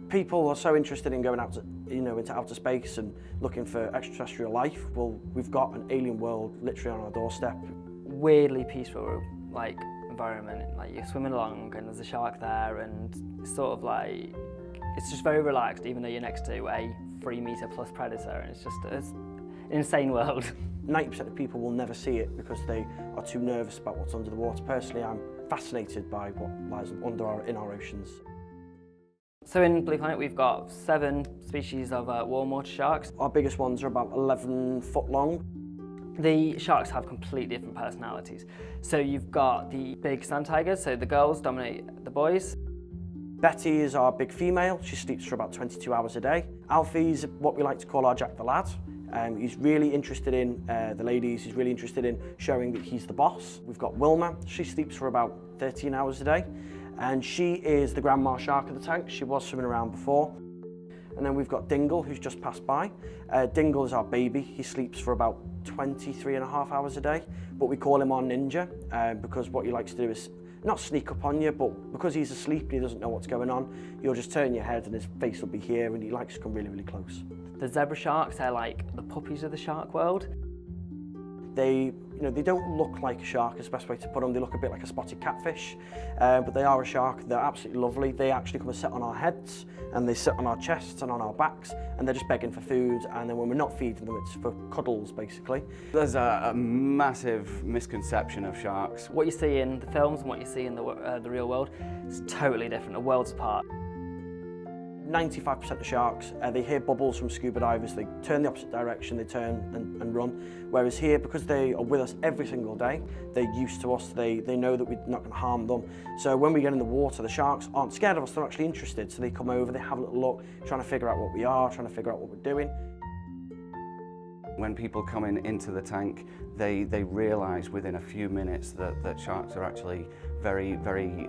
People are so interested in going out to, into outer space and looking for extraterrestrial life. Well, we've got an alien world literally on our doorstep. Weirdly peaceful, like, environment. Like, you're swimming along and there's a shark there, and it's sort of like, it's just very relaxed, even though you're next to a 3-metre plus predator, and it's an insane world. 90% of people will never see it because they are too nervous about what's under the water. Personally, I'm fascinated by what lies in our oceans. So in Blue Planet we've got 7 species of warm water sharks. Our biggest ones are about 11 foot long. The sharks have completely different personalities. So you've got the big sand tigers, so the girls dominate the boys. Betty is our big female. She sleeps for about 22 hours a day. Alfie's what we like to call our Jack the Lad. He's really interested in the ladies. He's really interested in showing that he's the boss. We've got Wilma. She sleeps for about 13 hours a day. And she is the grandma shark of the tank. She was swimming around before. And then we've got Dingle, who's just passed by. Dingle is our baby. He sleeps for about 23.5 hours a day, but we call him our ninja because what he likes to do is not sneak up on you, but because he's asleep and he doesn't know what's going on, you'll just turn your head and his face will be here, and he likes to come really, really close. The zebra sharks, they're like the puppies of the shark world. They don't look like a shark, is the best way to put them. They look a bit like a spotted catfish, but they are a shark. They're absolutely lovely. They actually come and sit on our heads, and they sit on our chests and on our backs, and they're just begging for food, and then when we're not feeding them, it's for cuddles, basically. There's a massive misconception of sharks. What you see in the films and what you see in the real world is totally different, a worlds apart. 95% of sharks, they hear bubbles from scuba divers, they turn the opposite direction, they turn and run. Whereas here, because they are with us every single day, they're used to us, they know that we're not going to harm them. So when we get in the water, the sharks aren't scared of us, they're actually interested. So they come over, they have a little look, trying to figure out what we are, trying to figure out what we're doing. When people come into the tank, they realise within a few minutes that sharks are actually very, very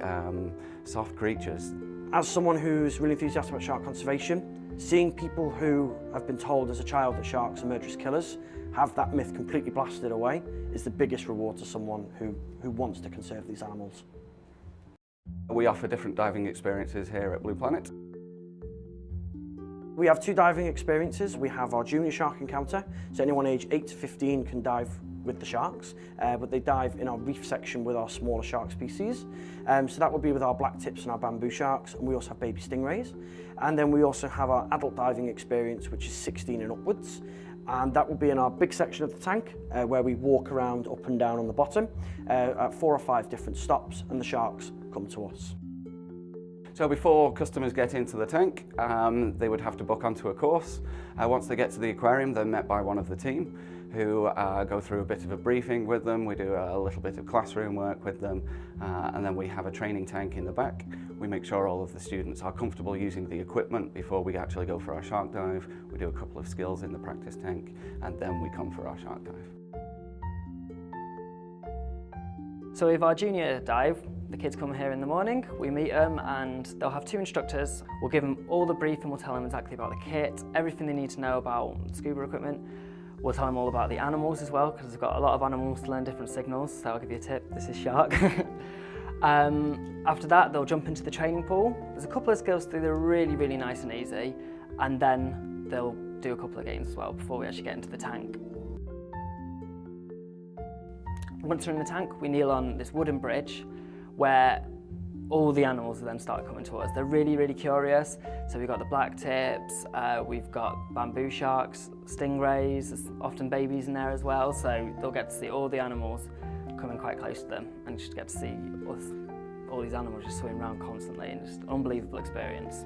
soft creatures. As someone who's really enthusiastic about shark conservation, seeing people who have been told as a child that sharks are murderous killers have that myth completely blasted away is the biggest reward to someone who wants to conserve these animals. We offer different diving experiences here at Blue Planet. We have 2 diving experiences. We have our junior shark encounter, so anyone aged 8 to 15 can dive with the sharks, but they dive in our reef section with our smaller shark species. So that would be with our black tips and our bamboo sharks, and we also have baby stingrays. And then we also have our adult diving experience, which is 16 and upwards. And that will be in our big section of the tank, where we walk around up and down on the bottom at 4 or 5 different stops, and the sharks come to us. So before customers get into the tank, they would have to book onto a course. Once they get to the aquarium, they're met by one of the team who go through a bit of a briefing with them. We do a little bit of classroom work with them, and then we have a training tank in the back. We make sure all of the students are comfortable using the equipment before we actually go for our shark dive. We do a couple of skills in the practice tank, and then we come for our shark dive. So with our junior dive, the kids come here in the morning, we meet them, and they'll have 2 instructors. We'll give them all the briefing, we'll tell them exactly about the kit, everything they need to know about scuba equipment. We'll tell them all about the animals as well, because we've got a lot of animals to learn different signals, so I'll give you a tip, this is shark. After that, they'll jump into the training pool. There's a couple of skills to do that are really, really nice and easy, and then they'll do a couple of games as well before we actually get into the tank. Once we're in the tank, we kneel on this wooden bridge where all the animals then start coming to us. They're really, really curious. So we've got the black tips, we've got bamboo sharks, stingrays, there's often babies in there as well. So they'll get to see all the animals coming quite close to them, and just get to see us, all these animals just swimming around constantly, and just an unbelievable experience.